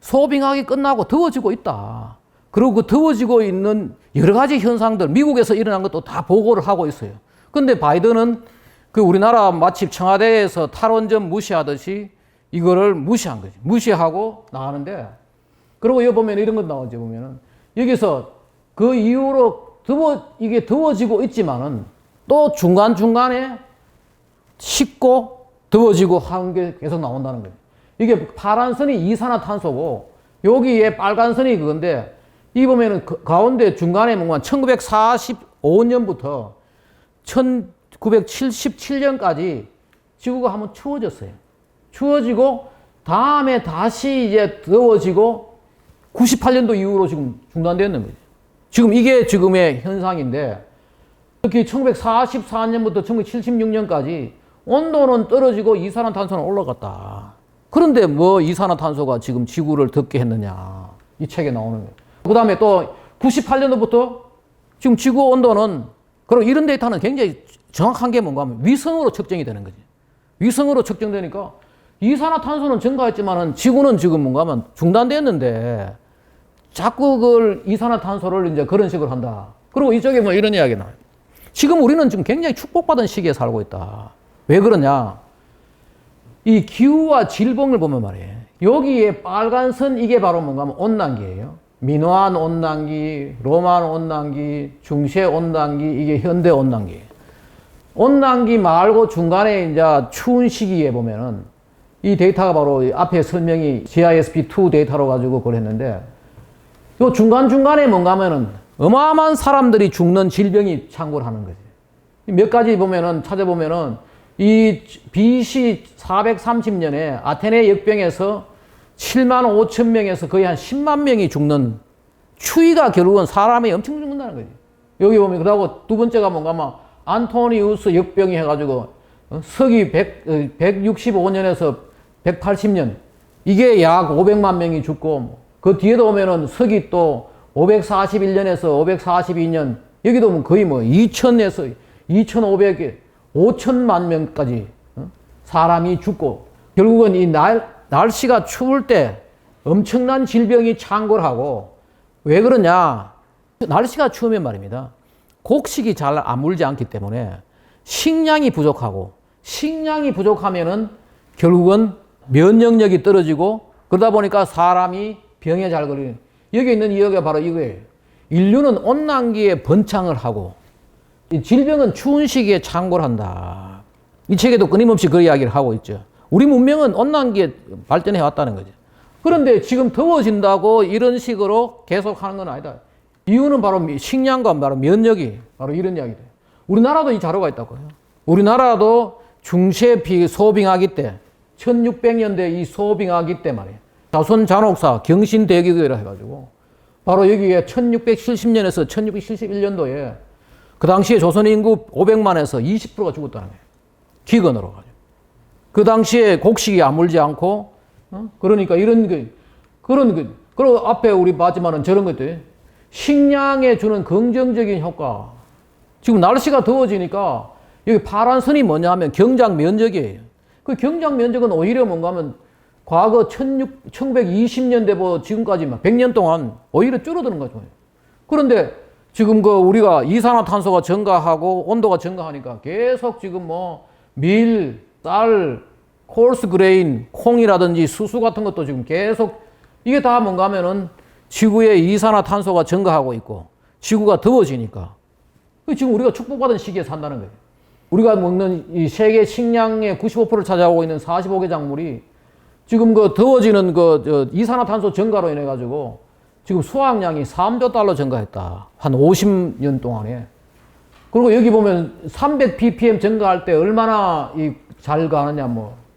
소빙하기 끝나고 더워지고 있다. 그리고 그 더워지고 있는 여러 가지 현상들, 미국에서 일어난 것도 다 보고를 하고 있어요. 근데 바이든은 그 우리나라 마치 청와대에서 탈원전 무시하듯이 이거를 무시한 거지. 무시하고 나가는데, 그리고 여기 보면 이런 것 나오죠. 보면은 여기서 그 이후로 이게 더워지고 있지만은 또 중간중간에 식고 더워지고 하는 게 계속 나온다는 거예요. 이게 파란 선이 이산화탄소고 여기에 빨간 선이 그건데, 이 보면은 가운데 중간에 뭔가 1945년부터 1977년까지 지구가 한번 추워졌어요. 추워지고 다음에 다시 이제 더워지고 98년도 이후로 지금 중단되는 거죠. 지금 이게 지금의 현상인데, 특히 1944년부터 1976년까지 온도는 떨어지고 이산화탄소는 올라갔다. 그런데 뭐 이산화탄소가 지금 지구를 덥게 했느냐. 이 책에 나오는 거예요. 그 다음에 또 98년도부터 지금 지구 온도는, 그리고 이런 데이터는 굉장히 정확한 게 뭔가 하면 위성으로 측정이 되는 거지. 위성으로 측정되니까 이산화탄소는 증가했지만은 지구는 지금 뭔가 하면 중단됐는데 자꾸 그걸 이산화탄소를 이제 그런 식으로 한다. 그리고 이쪽에 뭐 이런 이야기 나와요. 지금 우리는 지금 굉장히 축복받은 시기에 살고 있다. 왜 그러냐? 이 기후와 질병을 보면 말이에요. 여기에 빨간 선 이게 바로 뭔가 하면 온난기예요. 민화한 온난기, 로만 온난기, 중세 온난기, 이게 현대 온난기. 온난기 말고 중간에 이제 추운 시기에 보면은 이 데이터가 바로 앞에 설명이 GISP2 데이터로 가지고 그걸 했는데, 요 중간중간에 뭔가 하면은 어마어마한 사람들이 죽는 질병이 창궐 하는 거지. 몇 가지 보면은, 찾아보면은 이 BC 430년에 아테네 역병에서 7만 5천 명에서 거의 한 10만 명이 죽는 추위가 결국은 사람이 엄청 죽는다는 거지. 여기 보면 그러고 두 번째가 뭔가 막 안토니우스 역병이 해가지고 서기 165년에서 180년 이게 약 500만 명이 죽고 그 뒤에도 오면은 서기 또 541년에서 542년 여기도 뭐 거의 뭐 2000에서 2500에 5천만 명까지 사람이 죽고 결국은 이 날씨가 추울 때 엄청난 질병이 창궐하고 왜 그러냐? 날씨가 추우면 말입니다. 곡식이 잘 안 물지 않기 때문에 식량이 부족하고 식량이 부족하면은 결국은 면역력이 떨어지고 그러다 보니까 사람이 병에 잘 걸리는 여기 있는 이유가 바로 이거예요. 인류는 온난기에 번창을 하고 이 질병은 추운 시기에 창궐한다. 이 책에도 끊임없이 그 이야기를 하고 있죠. 우리 문명은 온난기에 발전해 왔다는 거죠. 그런데 지금 더워진다고 이런 식으로 계속 하는 건 아니다. 이유는 바로 식량과 바로 면역이 바로 이런 이야기다. 우리나라도 이 자료가 있다고 해요. 우리나라도 중세 소빙하기 때 1600년대 이 소빙하기 때 말이에요. 자손 잔혹사 경신대기거라 해가지고 바로 여기에 1670년에서 1671년도에 그 당시에 조선 인구 500만에서 20%가 죽었다는 거예요. 기근으로 가지고. 그 당시에 곡식이 아물지 않고 그러니까 그리고 앞에 우리 봤지만은 저런 것들 식량에 주는 긍정적인 효과. 지금 날씨가 더워지니까 여기 파란 선이 뭐냐 하면 경작 면적이에요. 그 경작 면적은 오히려 뭔가 하면 과거 1920년대부터 지금까지만 100년 동안 오히려 줄어드는 거죠. 그런데 지금 우리가 이산화탄소가 증가하고 온도가 증가하니까 계속 지금 밀, 쌀, 콜스 그레인, 콩이라든지 수수 같은 것도 지금 계속 이게 다 뭔가 하면은 지구의 이산화탄소가 증가하고 있고 지구가 더워지니까 지금 우리가 축복받은 시기에 산다는 거예요. 우리가 먹는 이 세계 식량의 95%를 차지하고 있는 45개 작물이 지금 더워지는 이산화탄소 증가로 인해 가지고 지금 수확량이 3조 달러 증가했다. 한 50년 동안에. 그리고 여기 보면 300 ppm 증가할 때 얼마나 잘 가느냐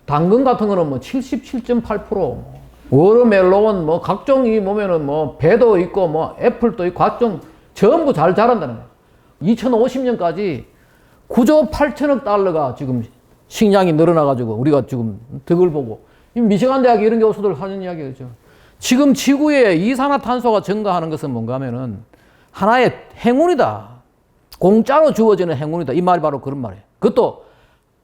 당근 같은 거는 77.8%. 워터멜론 각종 보면은 배도 있고 애플도 있고 각종 전부 잘 자란다는 거예요. 2050년까지 9조 8천억 달러가 지금 식량이 늘어나가지고 우리가 지금 덕을 보고 미시간 대학 이런 교수들 하는 이야기죠. 지금 지구에 이산화탄소가 증가하는 것은 뭔가 하면은 하나의 행운이다. 공짜로 주어지는 행운이다. 이 말이 바로 그런 말이에요. 그것도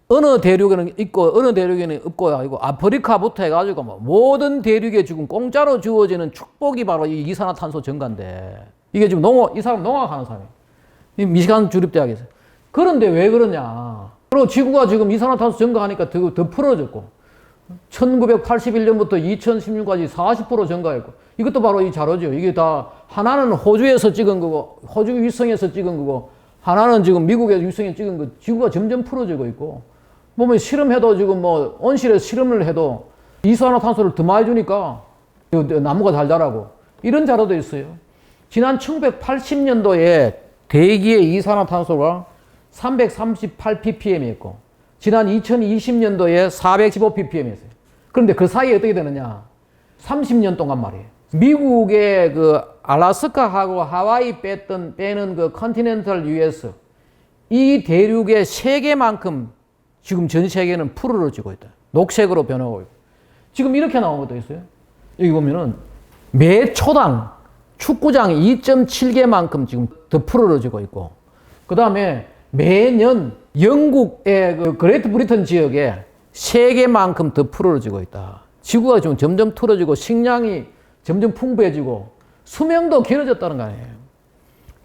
어느 대륙에는 있고 어느 대륙에는 없고요. 이거 아프리카부터 해가지고 모든 대륙에 지금 공짜로 주어지는 축복이 바로 이 이산화탄소 증가인데 이게 지금 이 사람 농학하는 사람이에요. 이 미시간 주립대학에서. 그런데 왜 그러냐. 그리고 지구가 지금 이산화탄소 증가하니까 더 풀어졌고 1981년부터 2016까지 40% 증가했고 이것도 바로 이 자료죠. 이게 다 하나는 호주에서 찍은 거고 호주 위성에서 찍은 거고 하나는 지금 미국의 위성에 찍은 거. 지구가 점점 풀어지고 있고 보면 실험해도 지금 온실에서 실험을 해도 이산화탄소를 더 많이 주니까 나무가 잘 자라고 이런 자료도 있어요. 지난 1980년도에 대기의 이산화탄소가 338 ppm이었고 지난 2020년도에 415 ppm이었어요. 그런데 그 사이에 어떻게 되느냐? 30년 동안 말이에요. 미국의 알래스카하고 하와이 빼는 컨티넨탈 US 이 대륙의 3개만큼 지금 전 세계는 푸르러지고 있다. 녹색으로 변하고 있고. 지금 이렇게 나온 것도 있어요. 여기 보면은 매 초당 축구장 2.7개만큼 지금 더 푸르러지고 있고 그 다음에 매년 영국의 그레이트 브리튼 지역에 3개만큼 더 푸르러지고 있다. 지구가 지금 점점 틀어지고 식량이 점점 풍부해지고 수명도 길어졌다는 거 아니에요.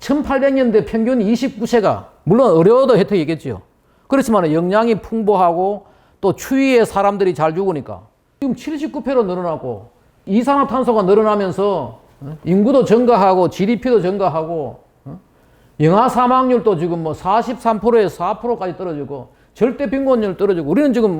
1800년대 평균 29세가 물론 어려워도 혜택이겠죠. 그렇지만 영양이 풍부하고 또 추위에 사람들이 잘 죽으니까 지금 79배로 늘어나고 이산화탄소가 늘어나면서 인구도 증가하고 GDP도 증가하고 영아 사망률도 지금 43%에서 4%까지 떨어지고 절대 빈곤율 떨어지고 우리는 지금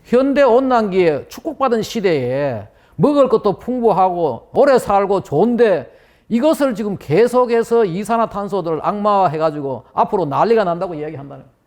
현대 온난기에 축복받은 시대에 먹을 것도 풍부하고 오래 살고 좋은데 이것을 지금 계속해서 이산화탄소들을 악마화해가지고 앞으로 난리가 난다고 이야기한다는 거예요.